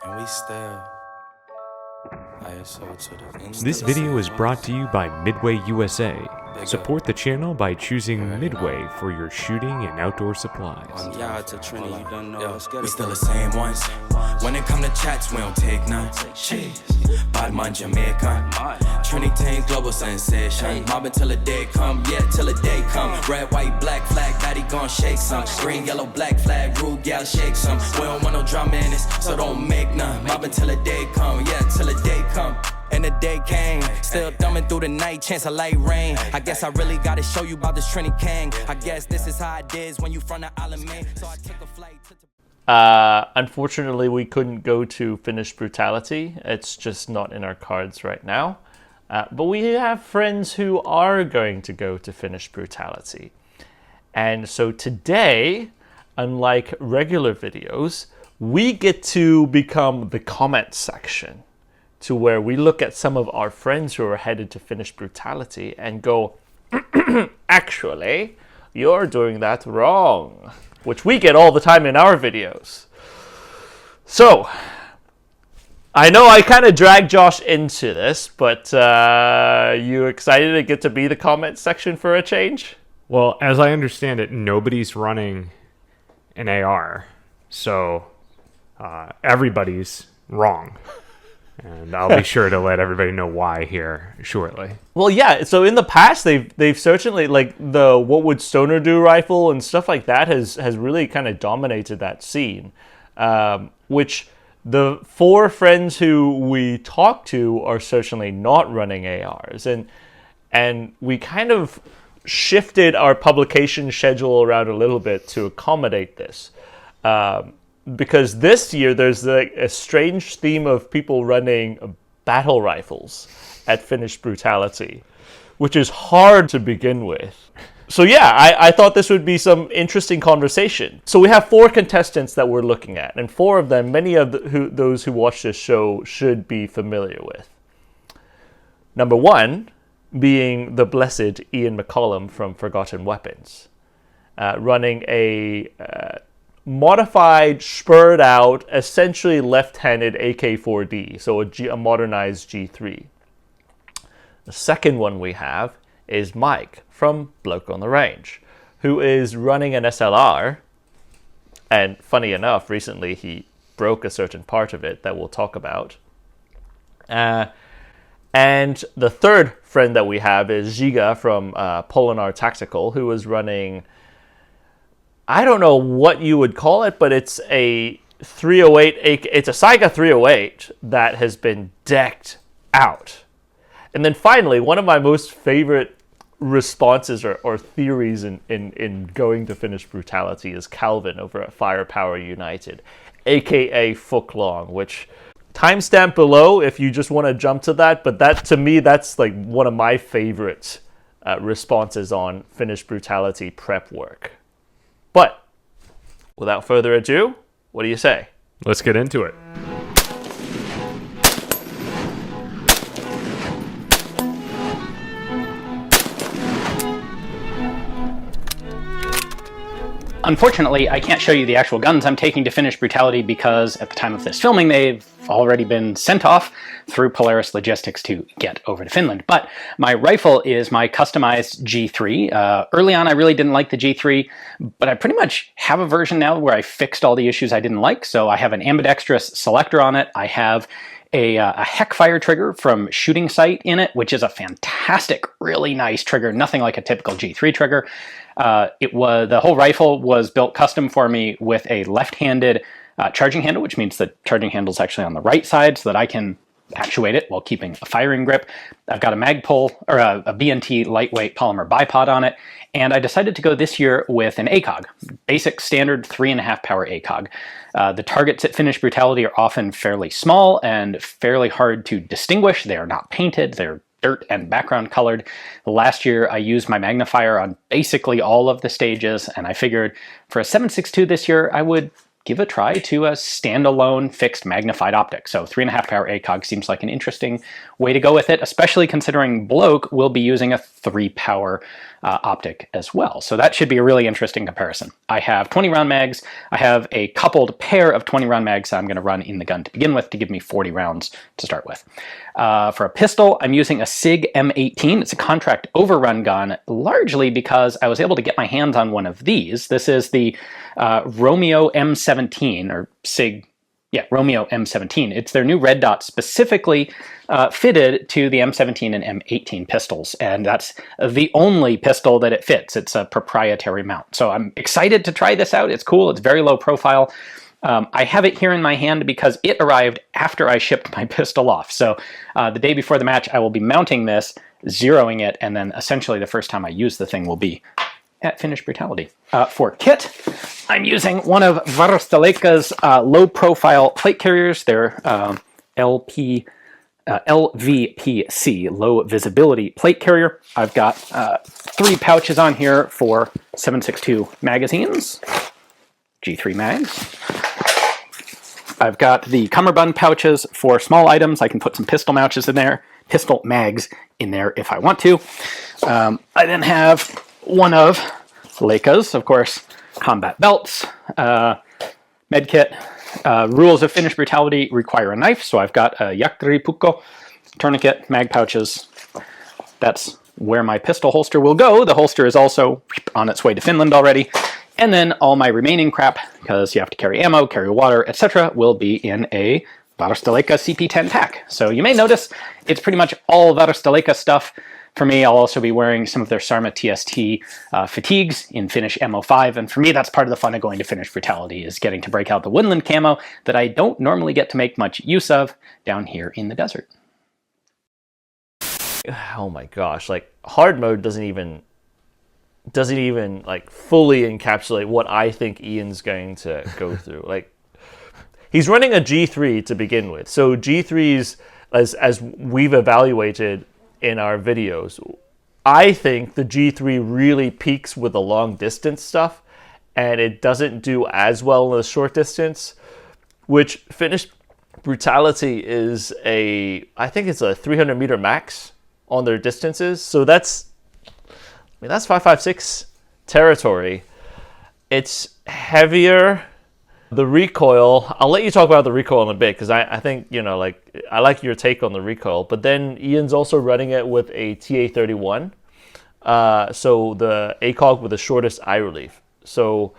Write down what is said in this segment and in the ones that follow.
And we still ISO to the This video is brought to you by MidwayUSA. Support the channel by choosing Midway for your shooting and outdoor supplies. Yeah, to Trini, you don't know. We still the same ones. When it come to chats, we don't take none. Cheese. Bad man Jamaican. Trinity global sensation. Mob until the day come, yeah, till the day come. Red, white, black flag, daddy gon' shake some. Green, yellow, black flag, rude gal shake some. We don't want no drama in this, so don't make none. Mob until the day come, yeah, till the day come. And the day came, still thumbing through the night, chance of light rain. I guess I really gotta show you about this Trini King. I guess this is how it is when you from the island, man. So I took a flight to Unfortunately, we couldn't go to Finnish Brutality. It's just not in our cards right now. But we have friends who are going to go to Finnish Brutality. And so today, unlike regular videos, we get to become the comment section, to where we look at some of our friends who are headed to Finnish Brutality and go, actually, you're doing that wrong, which we get all the time in our videos. So, I know I kind of dragged Josh into this, but you excited to get to be the comment section for a change? Well, as I understand it, nobody's running an AR, so everybody's wrong. And I'll be sure to let everybody know why here shortly. Well, yeah. So in the past, they've certainly, like, the What Would Stoner Do rifle and stuff like that has really kind of dominated that scene. Which the four friends who we talk to are certainly not running ARs, and we kind of shifted our publication schedule around a little bit to accommodate this. Because this year there's a strange theme of people running battle rifles at Finnish Brutality, which is hard to begin with. So yeah, I thought this would be some interesting conversation. So we have four contestants that we're looking at, and four of them, many of those who watch this show should be familiar with. Number one being the blessed Ian McCollum from Forgotten Weapons, running a modified, spurred out, essentially left-handed AK-4D, so a modernized G3. The second one we have is Mike from Bloke on the Range, who is running an SLR, and funny enough, recently he broke a certain part of it that we'll talk about. And the third friend that we have is Giga from Polenar Tactical, who is running, I don't know what you would call it, but it's a 308. It's a Saiga 308 that has been decked out. And then finally, one of my most favorite responses or theories in going to Finnish Brutality is Calvin over at Firepower United, aka Fooklong, which timestamp below if you just want to jump to that. But that, to me, that's like one of my favorite responses on Finnish Brutality prep work. But without further ado, what do you say? Let's get into it. Unfortunately, I can't show you the actual guns I'm taking to Finnish Brutality because at the time of this filming, they've already been sent off through Polaris Logistics to get over to Finland. But my rifle is my customized G3. Early on, I really didn't like the G3, but I pretty much have a version now where I fixed all the issues I didn't like. So I have an ambidextrous selector on it. I have a heck fire trigger from Shooting Sight in it, which is a fantastic, really nice trigger, nothing like a typical G3 trigger. The whole rifle was built custom for me with a left-handed charging handle, which means the charging handle is actually on the right side so that I can actuate it while keeping a firing grip. I've got a Magpul, or a BNT lightweight polymer bipod on it, and I decided to go this year with an ACOG, basic standard 3.5 power ACOG. The targets at Finnish Brutality are often fairly small and fairly hard to distinguish. They are not painted, they're dirt and background colored. Last year I used my magnifier on basically all of the stages, and I figured for a 7.62 this year I would give a try to a standalone fixed magnified optic. So 3.5 power ACOG seems like an interesting way to go with it, especially considering Bloke will be using a 3 power optic as well. So that should be a really interesting comparison. I have 20 round mags. I have a coupled pair of 20 round mags that I'm going to run in the gun to begin with to give me 40 rounds to start with. For a pistol, I'm using a SIG M18. It's a contract overrun gun, largely because I was able to get my hands on one of these. This is the Romeo M17, or SIG, yeah, Romeo M17. It's their new red dot specifically fitted to the M17 and M18 pistols, and that's the only pistol that it fits. It's a proprietary mount. So I'm excited to try this out. It's cool. It's very low profile. I have it here in my hand because it arrived after I shipped my pistol off. So the day before the match, I will be mounting this, zeroing it, and then essentially the first time I use the thing will be at Finnish Brutality. For kit, I'm using one of Varusteleka's low-profile plate carriers. They're LVPC, low visibility plate carrier. I've got 3 pouches on here for 7.62 magazines, G3 mags. I've got the cummerbund pouches for small items. I can put some pistol mags in there if I want to. I then have one of Leica's, of course, combat belts, medkit. Rules of Finnish Brutality require a knife, so I've got a Jaktari Pukko, tourniquet, mag pouches. That's where my pistol holster will go. The holster is also on its way to Finland already. And then all my remaining crap, because you have to carry ammo, carry water, etc., will be in a Varusteleka CP10 pack. So you may notice it's pretty much all Varusteleka stuff. For me, I'll also be wearing some of their Sarma TST fatigues in Finnish MO5, and for me, that's part of the fun of going to Finnish Brutality, is getting to break out the woodland camo that I don't normally get to make much use of down here in the desert. Oh my gosh, like hard mode doesn't even like fully encapsulate what I think Ian's going to go through. Like, he's running a G3 to begin with. So G3s, as we've evaluated in our videos, I think the G3 really peaks with the long distance stuff, and it doesn't do as well in the short distance, which Finnish Brutality is I think it's a 300 meter max on their distances. So that's 5.56 territory. It's heavier. The recoil, I'll let you talk about the recoil in a bit, because I think, I like your take on the recoil. But then Ian's also running it with a TA31. So the ACOG with the shortest eye relief. So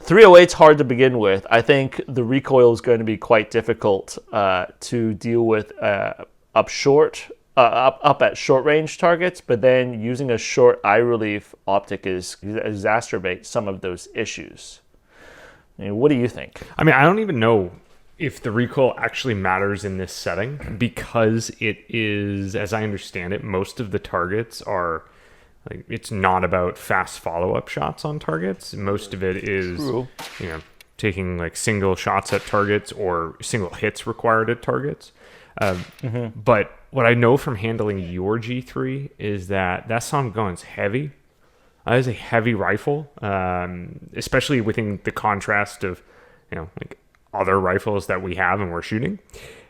308's hard to begin with. I think the recoil is going to be quite difficult to deal with up at short range targets, but then using a short eye relief optic exacerbates some of those issues. I mean, what do you think? I mean, I don't even know if the recoil actually matters in this setting, because it is, as I understand it, most of the targets are like, it's not about fast follow-up shots on targets. Most of it is, taking like single shots at targets or single hits required at targets. But what I know from handling your G3 is that Sam gun's heavy. That is a heavy rifle, especially within the contrast of, like other rifles that we have and we're shooting.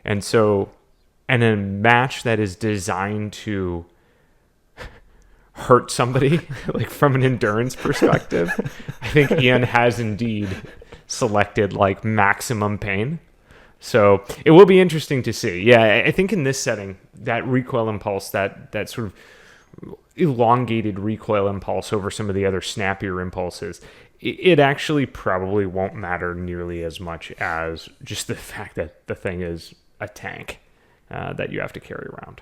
And so, and a match that is designed to hurt somebody, like from an endurance perspective, I think Ian has indeed selected like maximum pain. So it will be interesting to see. Yeah, I think in this setting, that recoil impulse, that sort of elongated recoil impulse over some of the other snappier impulses, it actually probably won't matter nearly as much as just the fact that the thing is a tank that you have to carry around.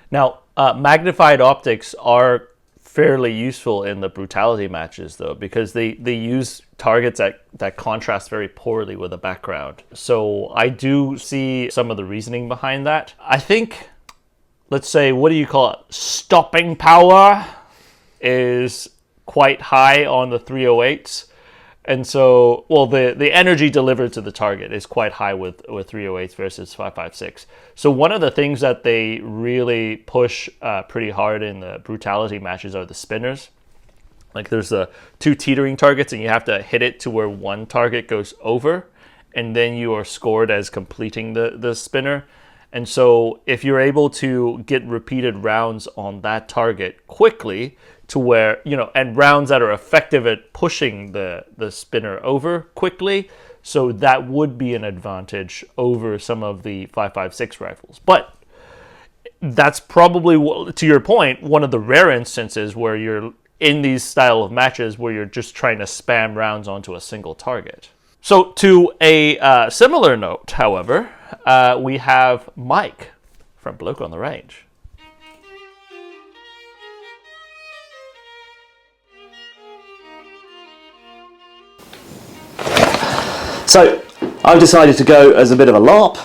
Now, magnified optics are fairly useful in the brutality matches, though, because they use targets that contrast very poorly with the background. So I do see some of the reasoning behind that. I think, let's say, what do you call it? Stopping power is quite high on the 308s. And so, well, the energy delivered to the target is quite high with 308s versus 5.56. So one of the things that they really push pretty hard in the brutality matches are the spinners. Like there's the 2 teetering targets, and you have to hit it to where one target goes over, and then you are scored as completing the spinner. And so if you're able to get repeated rounds on that target quickly to where, and rounds that are effective at pushing the spinner over quickly, so that would be an advantage over some of the 5.56 rifles. But that's probably, to your point, one of the rare instances where you're in these style of matches where you're just trying to spam rounds onto a single target. So to a similar note, however, we have Mike from Bloke on the Range. So I've decided to go as a bit of a LARP.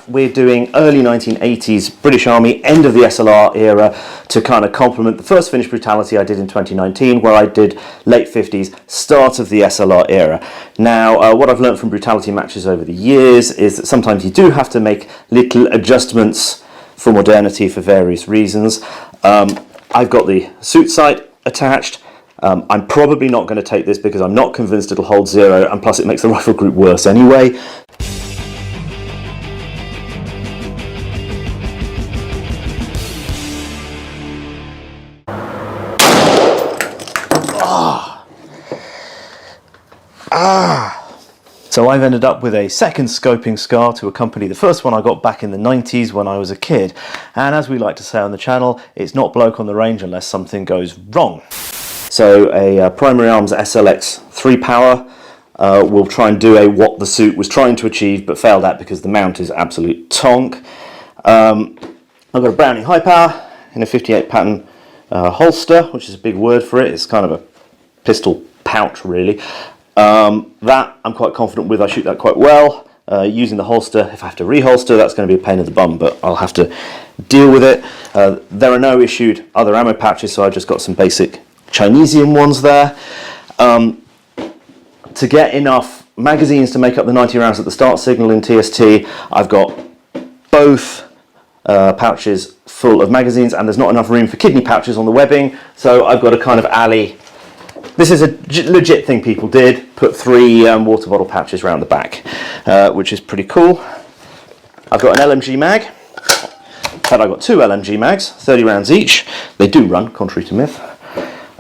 We're doing early 1980s British Army, end of the SLR era, to kind of complement the first Finnish Brutality I did in 2019, where I did late 50s, start of the SLR era. Now, what I've learned from Brutality matches over the years is that sometimes you do have to make little adjustments for modernity for various reasons. I've got the suit sight attached. I'm probably not going to take this because I'm not convinced it'll hold zero, and plus it makes the rifle group worse anyway. So I've ended up with a second scoping scar to accompany the first one I got back in the 90s when I was a kid. And as we like to say on the channel, it's not Bloke on the Range unless something goes wrong. So a Primary Arms SLX 3 power will try and do what the suit was trying to achieve but failed at because the mount is absolute tonk. I've got a Browning high power in a 58 pattern holster, which is a big word for it. It's kind of a pistol pouch really. That I'm quite confident with. I shoot that quite well. Using the holster, if I have to reholster, that's going to be a pain in the bum, but I'll have to deal with it. There are no issued other ammo pouches, so I've just got some basic Chinesian ones there. To get enough magazines to make up the 90 rounds at the start signal in TST, I've got both pouches full of magazines, and there's not enough room for kidney pouches on the webbing, so I've got a kind of alley. This is a legit thing people did, put 3 water bottle pouches around the back, which is pretty cool. I've got an LMG mag. In fact, I've got 2 LMG mags, 30 rounds each. They do run, contrary to myth.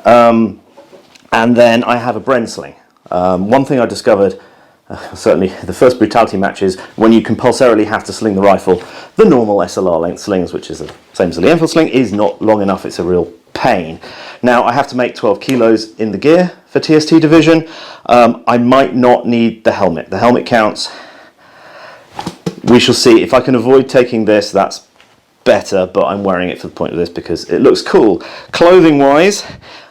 And then I have a Bren sling. One thing I discovered, certainly the first Brutality matches, when you compulsorily have to sling the rifle, the normal SLR length slings, which is the same as the Enfield sling, is not long enough. It's a real pain. Now I have to make 12 kilos in the gear for TST division. I might not need the helmet. The helmet counts. We shall see. If I can avoid taking this, that's better, but I'm wearing it for the point of this because it looks cool. Clothing wise,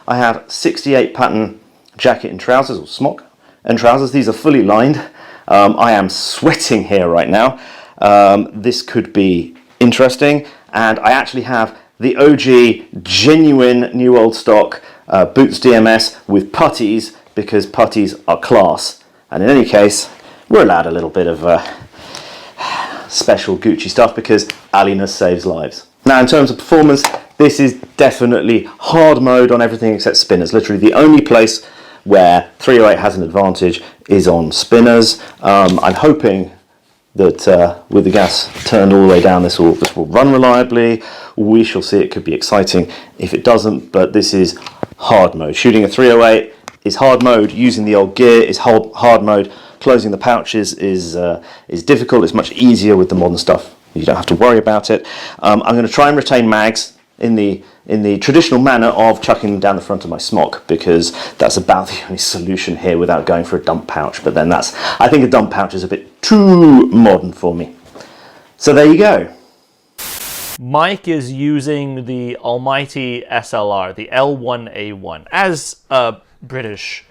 I have 68 pattern jacket and trousers, or smock and trousers. These are fully lined. I am sweating here right now. This could be interesting, and I actually have the OG genuine new old stock Boots DMS with putties, because putties are class. And in any case, we're allowed a little bit of special Gucci stuff because alliness saves lives. Now in terms of performance, this is definitely hard mode on everything except spinners. Literally the only place where 308 has an advantage is on spinners. I'm hoping that with the gas turned all the way down, this will run reliably. We shall see. It could be exciting if it doesn't, but this is hard mode. Shooting a 308 is hard mode. Using the old gear is hard mode. Closing the pouches is difficult. It's much easier with the modern stuff. You don't have to worry about it. I'm going to try and retain mags in the traditional manner of chucking them down the front of my smock, because that's about the only solution here without going for a dump pouch. But then I think a dump pouch is a bit too modern for me. So there you go. Mike is using the almighty SLR, the L1A1, as a British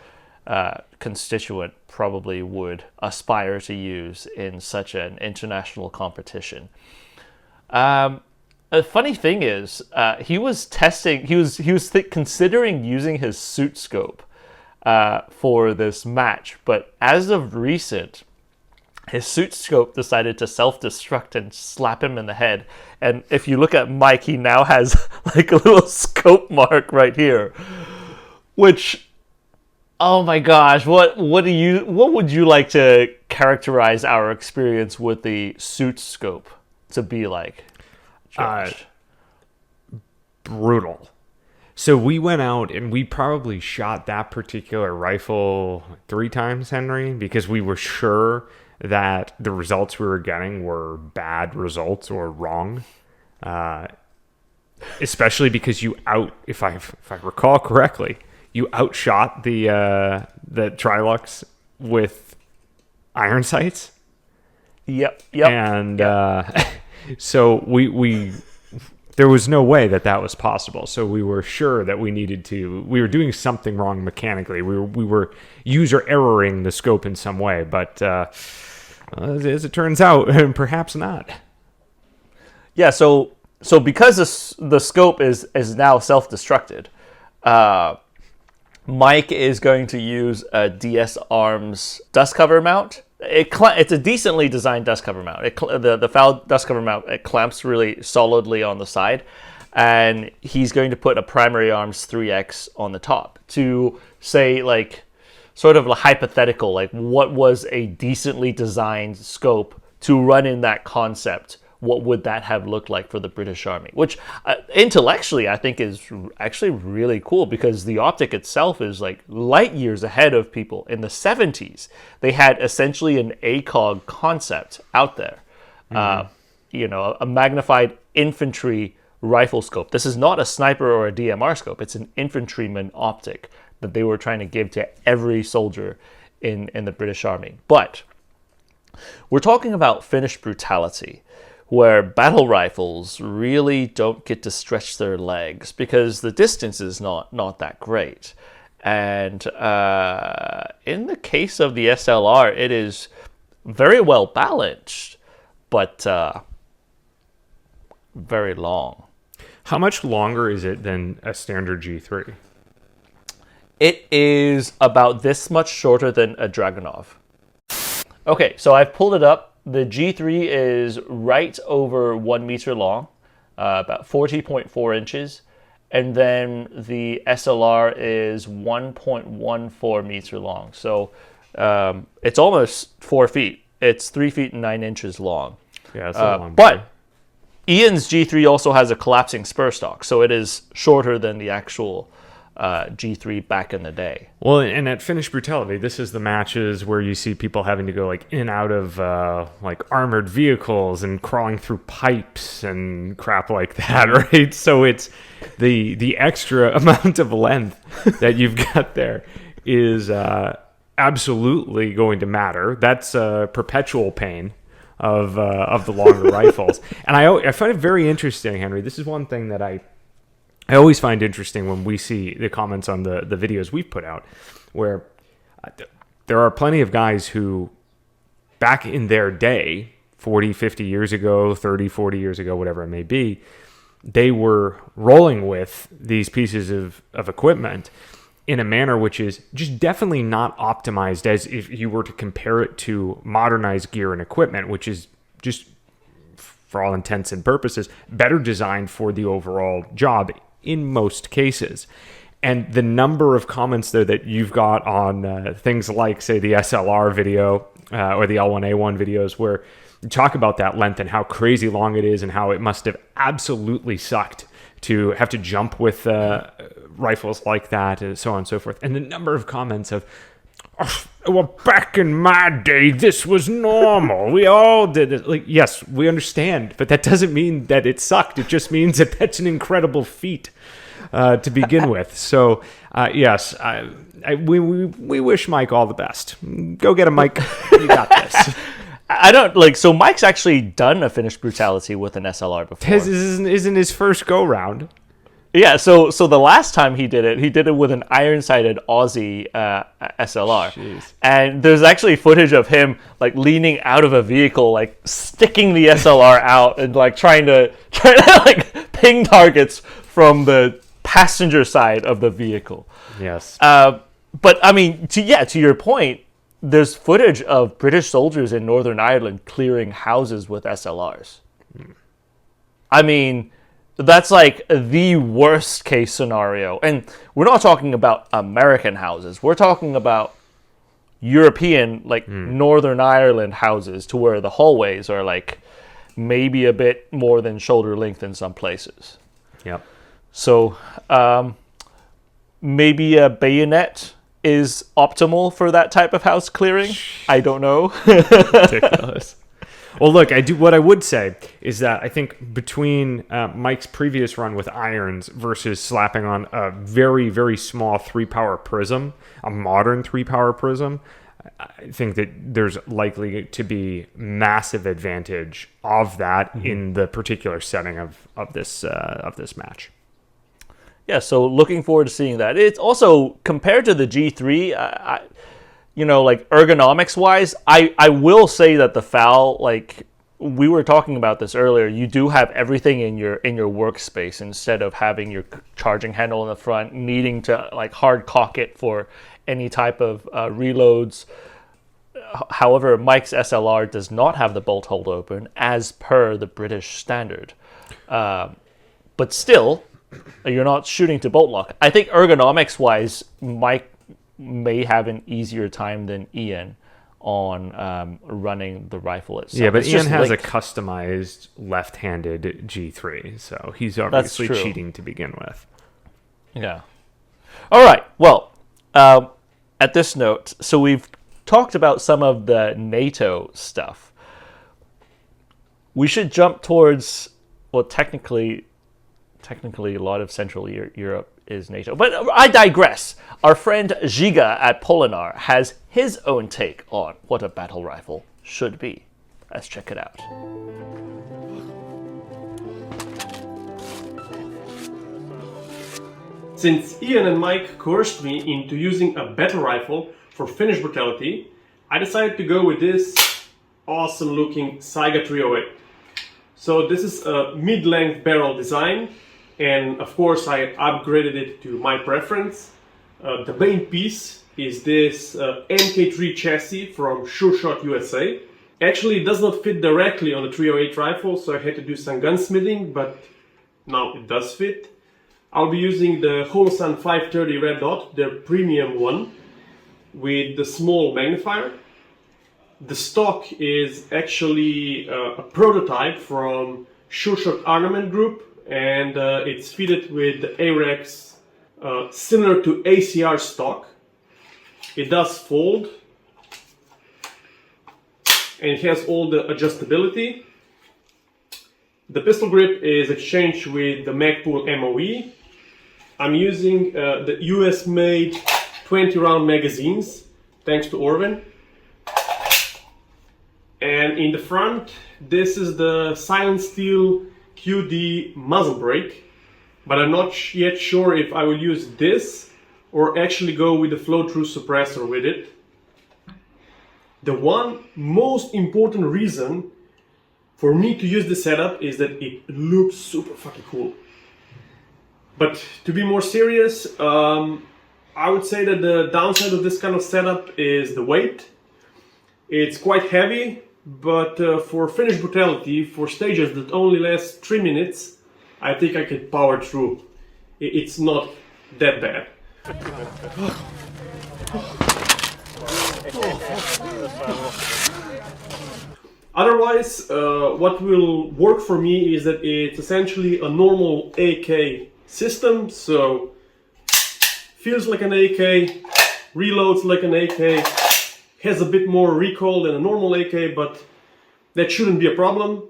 constituent probably would aspire to use in such an international competition. A funny thing is, he was considering using his suit scope for this match, but as of recent, his suit scope decided to self-destruct and slap him in the head. And if you look at Mike, he now has like a little scope mark right here, which, oh my gosh, what would you like to characterize our experience with the suit scope? to be like, Josh? Brutal. So we went out and we probably shot that particular rifle 3 times, Henry, because we were sure that the results we were getting were bad results or wrong. Especially because if I recall correctly, you outshot the Trilux with iron sights. Yep. And so we there was no way that was possible. So we were sure that we were doing something wrong mechanically. We were user erroring the scope in some way, but as it turns out, perhaps not. Yeah, so because the scope is now self-destructed, Mike is going to use a DS Arms dust cover mount. It's a decently designed dust cover mount. The FAL dust cover mount, it clamps really solidly on the side, and he's going to put a primary arms 3X on the top to say, like, sort of a hypothetical, like, what was a decently designed scope to run in that concept? What would that have looked like for the British Army? Which intellectually I think is actually really cool, because the optic itself is like light years ahead of people. In the 70s, they had essentially an ACOG concept out there. A magnified infantry rifle scope. This is not a sniper or a DMR scope. It's an infantryman optic that they were trying to give to every soldier in the British Army. But we're talking about Finnish brutality, where battle rifles really don't get to stretch their legs because the distance is not that great. And in the case of the SLR, it is very well balanced, but very long. How much longer is it than a standard G3? It is about this much shorter than a Dragunov. Okay, so I've pulled it up. The G3 is right over 1 meter long, about 40.4 inches. And then the SLR is 1.14 meter long. So it's almost 4 feet. It's 3 feet and 9 inches long. Yeah, that's a long but Ian's G3 also has a collapsing spur stock, so it is shorter than the actual G3 back in the day. Well, and at Finnish Brutality, this is the matches where you see people having to go like in and out of like armored vehicles and crawling through pipes and crap like that, right? So it's the extra amount of length that you've got there is absolutely going to matter. That's perpetual pain of the longer rifles. And I find it very interesting, Henry. This is one thing that I always find interesting when we see the comments on the videos we've put out, where there are plenty of guys who, back in their day, 40, 50 years ago, 30, 40 years ago, whatever it may be, they were rolling with these pieces of equipment in a manner which is just definitely not optimized as if you were to compare it to modernized gear and equipment, which is just, for all intents and purposes, better designed for the overall job in most cases. And the number of comments there that you've got on things like, say, the SLR video or the L1A1 videos, where you talk about that length and how crazy long it is and how it must have absolutely sucked to have to jump with rifles like that and so on and so forth. And the number of comments of, oh, well, back in my day, this was normal. We all did it. Like, yes, we understand, but that doesn't mean that it sucked. It just means that that's an incredible feat to begin with. So, yes, we wish Mike all the best. Go get a Mike. You got this. I don't like. So Mike's actually done a Finnish Brutality with an SLR before. This isn't his first go round. Yeah, so the last time he did it with an iron-sighted Aussie SLR. Jeez. And there's actually footage of him like leaning out of a vehicle, like sticking the SLR out and like trying to like ping targets from the passenger side of the vehicle. Yes. But I mean, to your point, there's footage of British soldiers in Northern Ireland clearing houses with SLRs. I mean, that's like the worst case scenario. And we're not talking about American houses. We're talking about European, like Northern Ireland houses, to where the hallways are like maybe a bit more than shoulder length in some places. Yep. So maybe a bayonet is optimal for that type of house clearing. I don't know. Ridiculous. Well, look, what I would say is that I think between Mike's previous run with irons versus slapping on a very, very small 3-power prism, a modern 3-power prism, I think that there's likely to be massive advantage of that in the particular setting of this match. Yeah, so looking forward to seeing that. It's also, compared to the G3, like ergonomics-wise, I will say that the FAL, like we were talking about this earlier, you do have everything in your workspace instead of having your charging handle in the front, needing to like hard cock it for any type of reloads. However, Mike's SLR does not have the bolt hold open as per the British standard. But still, you're not shooting to bolt lock. I think ergonomics-wise, Mike may have an easier time than Ian on running the rifle itself. Yeah, but it's Ian has linked. a customized left-handed G3, so he's obviously cheating to begin with. Yeah. All right. Well, at this note, so we've talked about some of the NATO stuff. We should jump towards, well, technically a lot of Central Europe is NATO. But I digress. Our friend Giga at Polenar has his own take on what a battle rifle should be. Let's check it out. Since Ian and Mike coerced me into using a battle rifle for Finnish Brutality, I decided to go with this awesome looking Saiga 308. So this is a mid-length barrel design, and of course I upgraded it to my preference. The main piece is this MK3 chassis from SureShot USA. Actually, it does not fit directly on the 308 rifle, so I had to do some gunsmithing, but now it does fit. I'll be using the Holosun 530 Red Dot, their premium one, with the small magnifier. The stock is actually a prototype from SureShot Armament Group, and it's fitted with the AREX similar to ACR stock. It does fold, and it has all the adjustability. The pistol grip is exchanged with the Magpul MOE. I'm using the US-made 20-round magazines, thanks to Orvin. And in the front, this is the Silent Steel QD muzzle brake, but I'm not yet sure if I will use this or actually go with the flow-through suppressor with it. The one most important reason for me to use this setup is that it looks super fucking cool. But to be more serious, I would say that the downside of this kind of setup is the weight. It's quite heavy, but for Finnish Brutality, for stages that only last 3 minutes, I think I can power through. It's not that bad. Otherwise, what will work for me is that it's essentially a normal AK system, so feels like an AK, reloads like an AK, has a bit more recoil than a normal AK, but that shouldn't be a problem.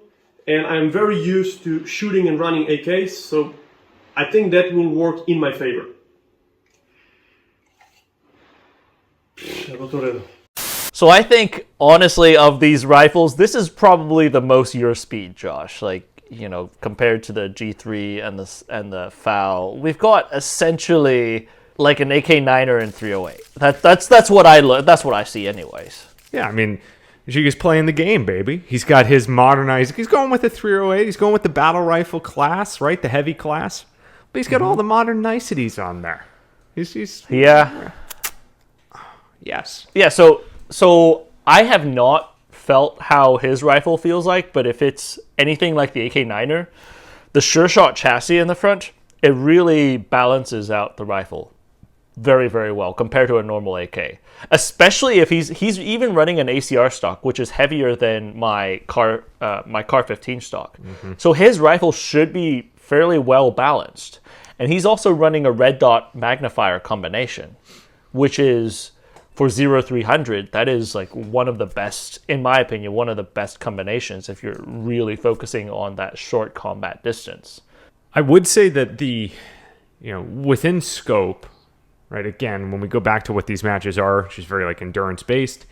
And I'm very used to shooting and running AKs, so I think that will work in my favor. So I think, honestly, of these rifles, this is probably the most your speed, Josh. Like, you know, compared to the G3 and the FAL, we've got essentially like an AK-9er and 308. That's what I see, anyways. Yeah, I mean, Giga's playing the game, baby. He's got his modernized. He's going with the 308. He's going with the battle rifle class, right? The heavy class. But he's got all the modern niceties on there. He's Yeah. Yes. Yeah, so I have not felt how his rifle feels like, but if it's anything like the AK-9er, the SureShot chassis in the front, it really balances out the rifle. very, very well compared to a normal AK. Especially if he's even running an ACR stock, which is heavier than my Car 15 stock. So his rifle should be fairly well balanced. And he's also running a red dot magnifier combination, which is for 0-300, that is like one of the best, in my opinion, one of the best combinations if you're really focusing on that short combat distance. I would say that within scope, right, again, when we go back to what these matches are, which is very like endurance based,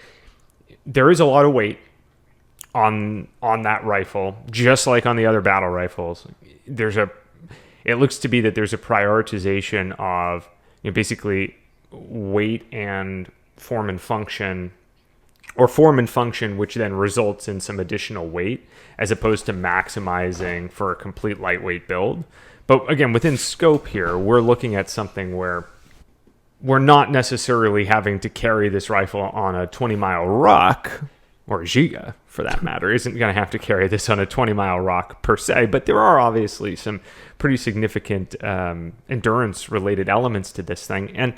there is a lot of weight on that rifle, just like on the other battle rifles. It looks to be that there's a prioritization of basically weight and form and function, or form and function, which then results in some additional weight, as opposed to maximizing for a complete lightweight build. But again, within scope here, we're looking at something where we're not necessarily having to carry this rifle on a 20-mile rock, or Giga, for that matter, isn't going to have to carry this on a 20-mile rock per se, but there are obviously some pretty significant endurance-related elements to this thing. And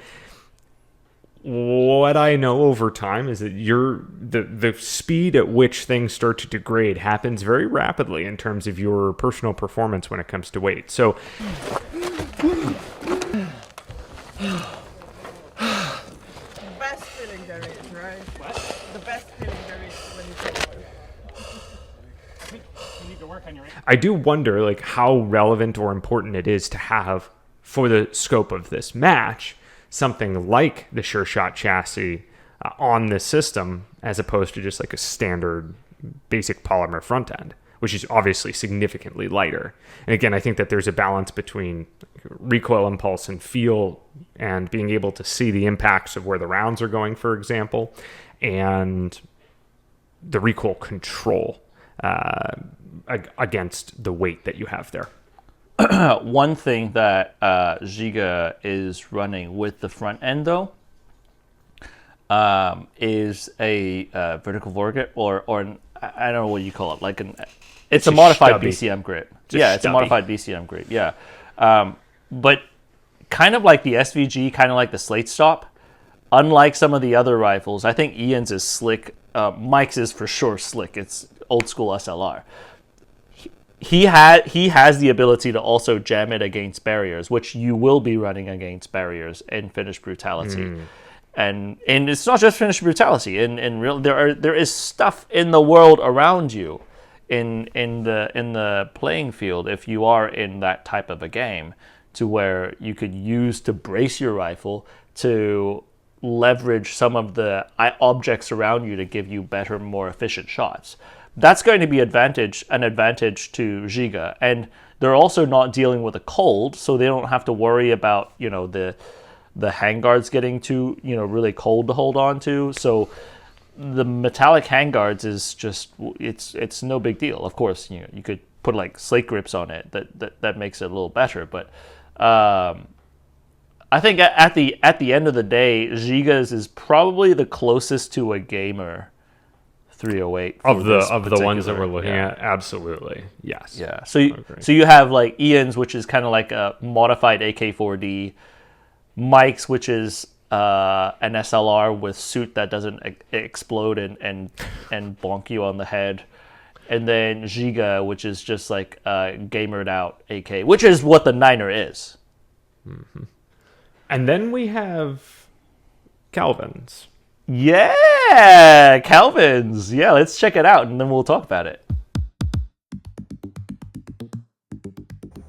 what I know over time is that the speed at which things start to degrade happens very rapidly in terms of your personal performance when it comes to weight. So best feeling there is, right? What? The best feeling there is when you take one. I think you need to work on your... I do wonder like how relevant or important it is to have, for the scope of this match, something like the Sure Shot chassis on this system, as opposed to just like a standard basic polymer front end, which is obviously significantly lighter. And again, I think that there's a balance between recoil impulse and feel, and being able to see the impacts of where the rounds are going, for example, and the recoil control against the weight that you have there. One thing that Giga is running with the front end, though, is a vertical foregrip, or I don't know what you call it, like it's a modified stubby. BCM grip. It's It's a modified BCM grip. Yeah, but kind of like the SVG, kind of like the Slate Stop. Unlike some of the other rifles, I think Ian's is slick. Mike's is for sure slick. It's old school SLR. He has the ability to also jam it against barriers, which you will be running against barriers in Finnish Brutality. And it's not just Finnish Brutality. In real, there is stuff in the world around you, in the playing field, if you are in that type of a game, to where you could use to brace your rifle to leverage some of the objects around you to give you better, more efficient shots. That's going to be an advantage to Giga, and they're also not dealing with a cold, so they don't have to worry about the handguards getting too really cold to hold on to. So the metallic handguards is just it's no big deal. Of course, you could put like slate grips on it that makes it a little better, but I think at the end of the day, Giga's is probably the closest to a gamer 308 of the ones that we're looking at. Absolutely, yes. Yeah. So you have like Ian's, which is kind of like a modified AK4D, Mike's, which is an SLR with suit that doesn't explode and bonk you on the head, and then Giga, which is just like a gamered out AK, which is what the Niner is. Mm-hmm. And then we have Calvin's. Yeah, Calvin's. Yeah, let's check it out, and then we'll talk about it.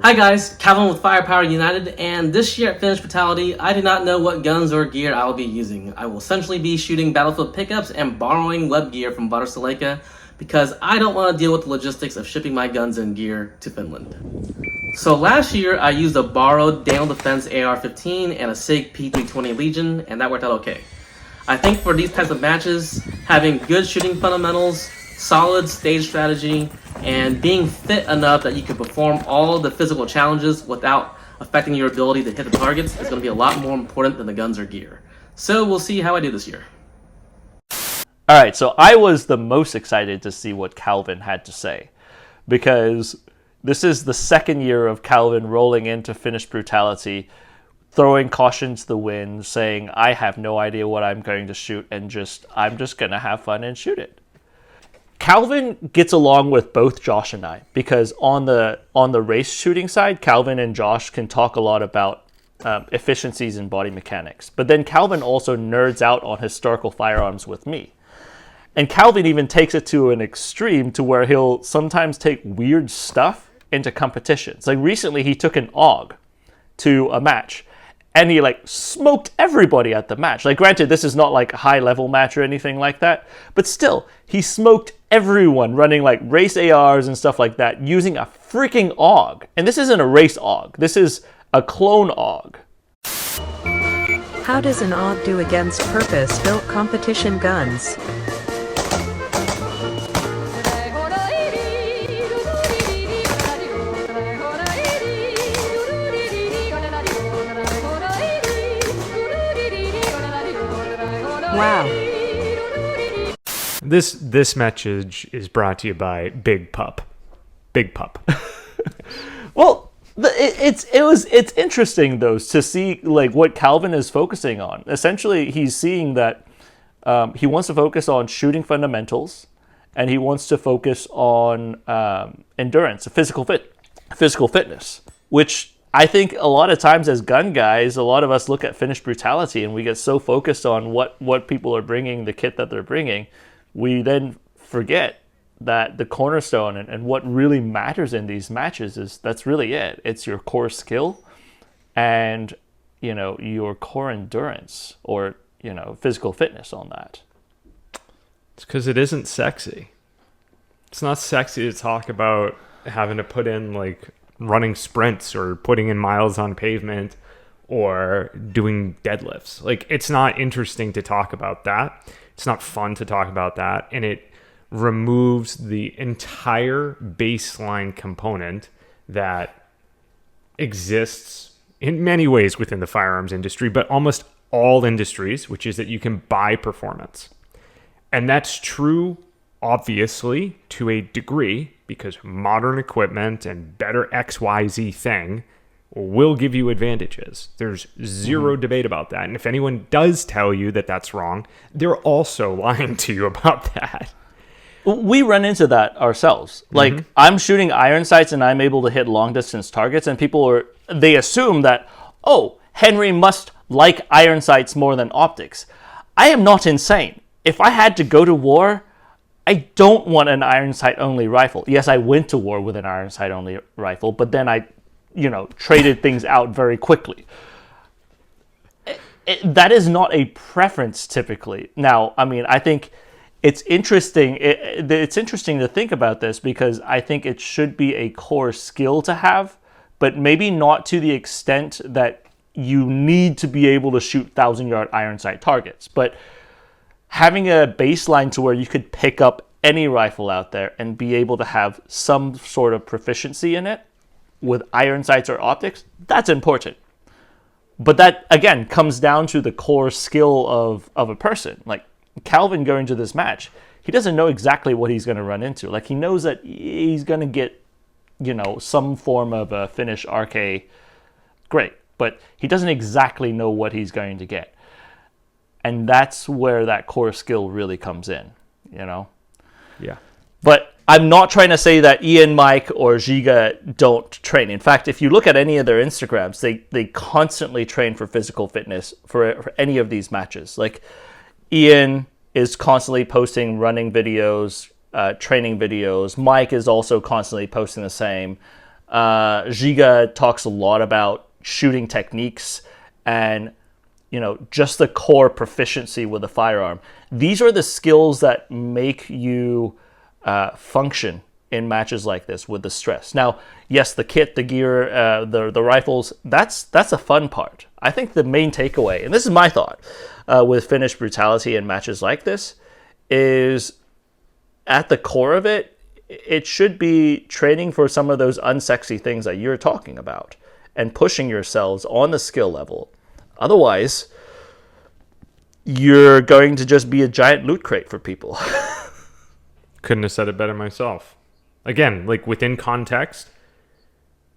Hi guys, Calvin with Firepower United, and this year at Finnish Brutality, I do not know what guns or gear I will be using. I will essentially be shooting battlefield pickups and borrowing web gear from BOTR because I don't want to deal with the logistics of shipping my guns and gear to Finland. So last year, I used a borrowed Daniel Defense AR-15 and a SIG P320 Legion, and that worked out okay. I think for these types of matches, having good shooting fundamentals, solid stage strategy, and being fit enough that you can perform all the physical challenges without affecting your ability to hit the targets is going to be a lot more important than the guns or gear. So we'll see how I do this year. All right, so I was the most excited to see what Calvin had to say, because this is the second year of Calvin rolling into Finnish Brutality, throwing caution to the wind, saying, I have no idea what I'm going to shoot, and I'm just going to have fun and shoot it. Calvin gets along with both Josh and I, because on the race shooting side, Calvin and Josh can talk a lot about efficiencies in body mechanics. But then Calvin also nerds out on historical firearms with me. And Calvin even takes it to an extreme to where he'll sometimes take weird stuff into competitions. Like recently he took an AUG to a match and he like smoked everybody at the match. Like granted, this is not like a high level match or anything like that, but still he smoked everyone running like race ARs and stuff like that using a freaking AUG. And this isn't a race AUG. This is a clone AUG. How does an AUG do against purpose-built competition guns? Wow. This message is brought to you by Big Pup. Big Pup. Well, it's interesting though to see like what Calvin is focusing on. Essentially, he's seeing that he wants to focus on shooting fundamentals, and he wants to focus on endurance, physical fitness, which I think a lot of times as gun guys, a lot of us look at Finnish Brutality and we get so focused on what people are bringing, the kit that they're bringing, we then forget that the cornerstone and what really matters in these matches is that's really it. It's your core skill and, you know, your core endurance or, you know, physical fitness on that. It's because it isn't sexy. It's not sexy to talk about having to put in like running sprints or putting in miles on pavement or doing deadlifts. Like, it's not interesting to talk about that. It's not fun to talk about that. And it removes the entire baseline component that exists in many ways within the firearms industry, but almost all industries, which is that you can buy performance. And that's true, obviously, to a degree, because modern equipment and better XYZ thing will give you advantages. There's zero debate about that. And if anyone does tell you that that's wrong, they're also lying to you about that. We run into that ourselves. Like, I'm shooting iron sights and I'm able to hit long distance targets, and they assume that, oh, Henry must like iron sights more than optics. I am not insane. If I had to go to war, I don't want an iron sight only rifle. Yes, I went to war with an iron sight only rifle, but then I, traded things out very quickly. That is not a preference typically. Now, I mean, I think it's interesting. It's interesting to think about this because I think it should be a core skill to have, but maybe not to the extent that you need to be able to shoot 1,000-yard iron sight targets. But having a baseline to where you could pick up any rifle out there and be able to have some sort of proficiency in it with iron sights or optics, that's important. But that, again, comes down to the core skill of a person. Like, Calvin going to this match, he doesn't know exactly what he's going to run into. Like, he knows that he's going to get, some form of a Finnish RK. Great. But he doesn't exactly know what he's going to get. And that's where that core skill really comes in, Yeah. But I'm not trying to say that Ian, Mike, or Giga don't train. In fact, if you look at any of their Instagrams, they constantly train for physical fitness for any of these matches. Like, Ian is constantly posting running videos, training videos. Mike is also constantly posting the same. Giga talks a lot about shooting techniques and just the core proficiency with a firearm. These are the skills that make you function in matches like this with the stress. Now, yes, the kit, the gear, the rifles, that's a fun part. I think the main takeaway, and this is my thought, with Finnish Brutality and matches like this, is at the core of it, it should be training for some of those unsexy things that you're talking about and pushing yourselves on the skill level. Otherwise, you're going to just be a giant loot crate for people. Couldn't have said it better myself. Again, like within context,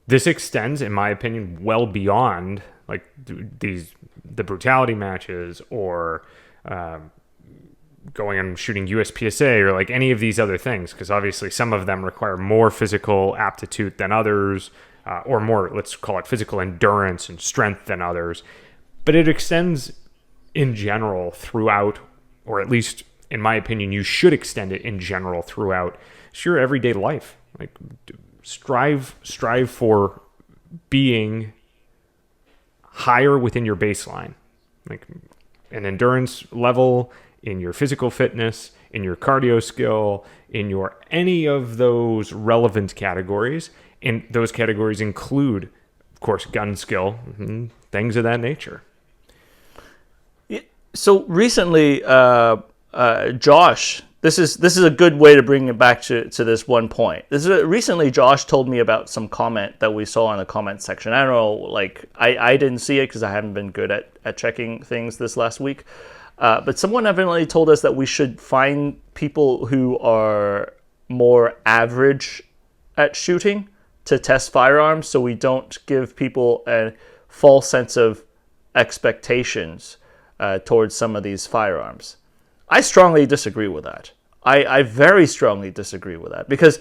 this extends, in my opinion, well beyond like the brutality matches, or going and shooting USPSA, or like any of these other things, because obviously some of them require more physical aptitude than others, or more, let's call it physical endurance and strength than others. But it extends in general throughout, or at least in my opinion, you should extend it in general throughout your everyday life. Like strive for being higher within your baseline, like an endurance level, in your physical fitness, in your cardio skill, in your any of those relevant categories. And those categories include, of course, gun skill, things of that nature. So recently, Josh, this is a good way to bring it back to this one point. Recently, Josh told me about some comment that we saw in the comment section. I don't know, like I didn't see it because I haven't been good at checking things this last week. But someone evidently told us that we should find people who are more average at shooting to test firearms, so we don't give people a false sense of expectations towards some of these firearms. I strongly disagree with that. I very strongly disagree with that, because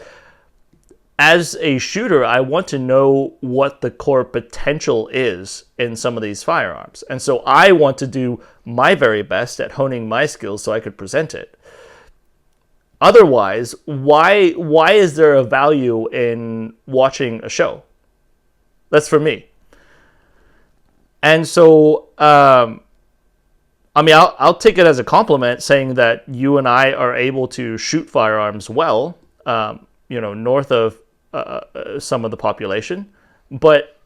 as a shooter, I want to know what the core potential is in some of these firearms. And so I want to do my very best at honing my skills so I could present it. Otherwise, why is there a value in watching a show? That's for me. And so, I mean, I'll take it as a compliment saying that you and I are able to shoot firearms well, north of some of the population. But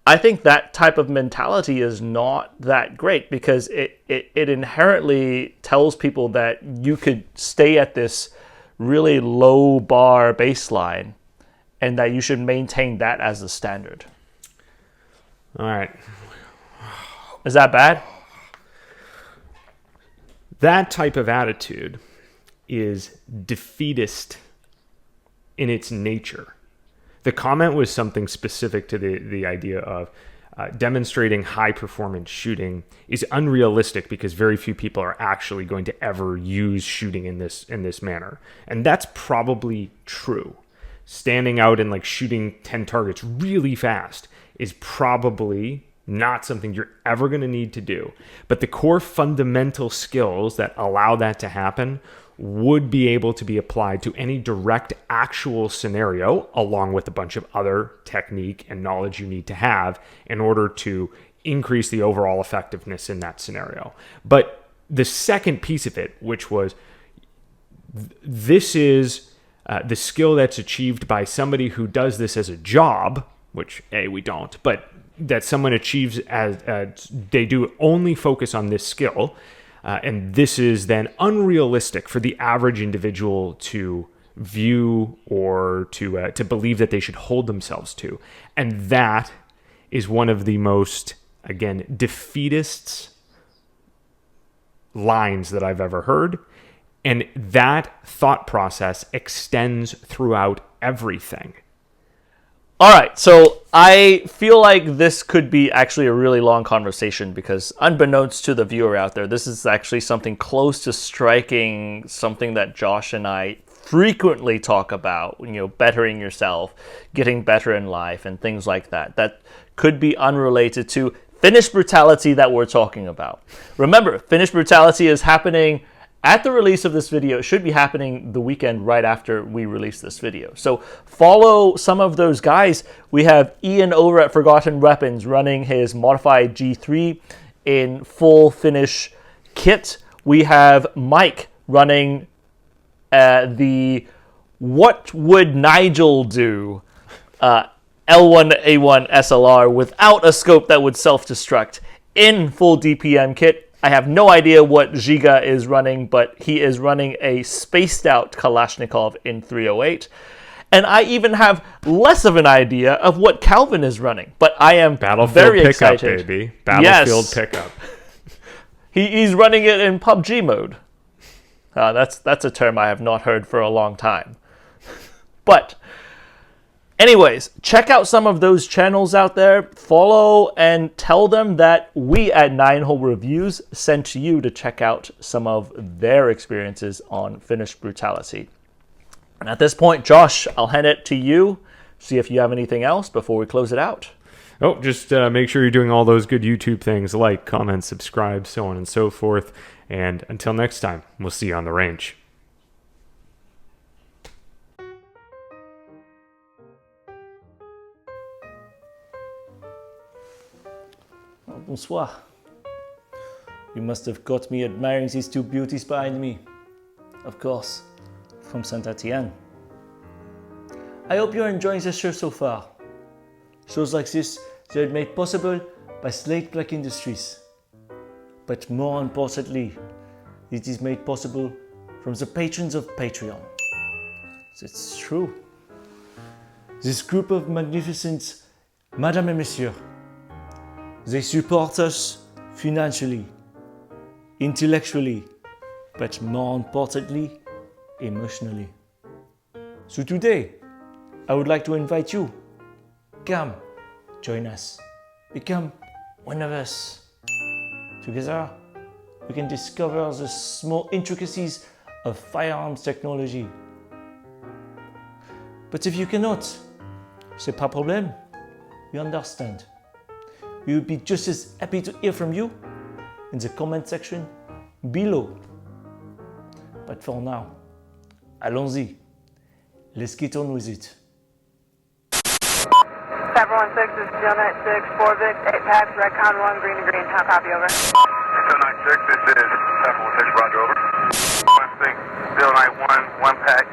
I think that type of mentality is not that great, because it inherently tells people that you could stay at this really low bar baseline and that you should maintain that as the standard. All right. Is that bad? That type of attitude is defeatist in its nature. The comment was something specific to the idea of demonstrating high performance shooting is unrealistic because very few people are actually going to ever use shooting in this manner. And that's probably true. Standing out and like shooting 10 targets really fast is probably not something you're ever going to need to do. But the core fundamental skills that allow that to happen would be able to be applied to any direct actual scenario, along with a bunch of other technique and knowledge you need to have in order to increase the overall effectiveness in that scenario. But the second piece of it, which was this is the skill that's achieved by somebody who does this as a job, which we don't, but that someone achieves as they do only focus on this skill. And this is then unrealistic for the average individual to view or to believe that they should hold themselves to. And that is one of the most, again, defeatist lines that I've ever heard. And that thought process extends throughout everything. All right, so I feel like this could be actually a really long conversation, because unbeknownst to the viewer out there, this is actually something close to striking something that Josh and I frequently talk about, bettering yourself, getting better in life, and things like that. That could be unrelated to Finnish Brutality that we're talking about. Remember, Finnish Brutality is happening at the release of this video. It should be happening the weekend right after we release this video. So follow some of those guys. We have Ian over at Forgotten Weapons running his modified G3 in full Finnish kit. We have Mike running the What Would Nigel Do L1A1 SLR without a scope that would self-destruct in full DPM kit. I have no idea what Giga is running, but he is running a spaced out Kalashnikov in 308. And I even have less of an idea of what Calvin is running, but I am very excited. Battlefield pickup, baby. Battlefield pickup. He's running it in PUBG mode. That's a term I have not heard for a long time. But Anyways, check out some of those channels out there. Follow and tell them that we at 9hole Reviews sent you to check out some of their experiences on Finnish Brutality. And at this point, Josh, I'll hand it to you. See if you have anything else before we close it out. Oh, just make sure you're doing all those good YouTube things, like, comment, subscribe, so on and so forth. And until next time, we'll see you on the range. Bonsoir. You must have caught me admiring these two beauties behind me. Of course, from Saint Etienne. I hope you're enjoying the show so far. Shows like this, they're made possible by Slate Black Industries. But more importantly, it is made possible from the patrons of Patreon. That's true. This group of magnificent Madame et Messieurs, they support us financially, intellectually, but more importantly, emotionally. So today, I would like to invite you. Come, join us. Become one of us. Together, we can discover the small intricacies of firearms technology. But if you cannot, c'est pas problème. We understand. We would be just as happy to hear from you in the comment section below. But for now, allons-y. Let's get on with it. 716, this is Steel Knight 6, 4 Vic, 8 packs, Redcon 1, green to green. How copy, over? Steel Knight 6, this is 716, roger, over. 16, Steel Knight 1, 1 pack,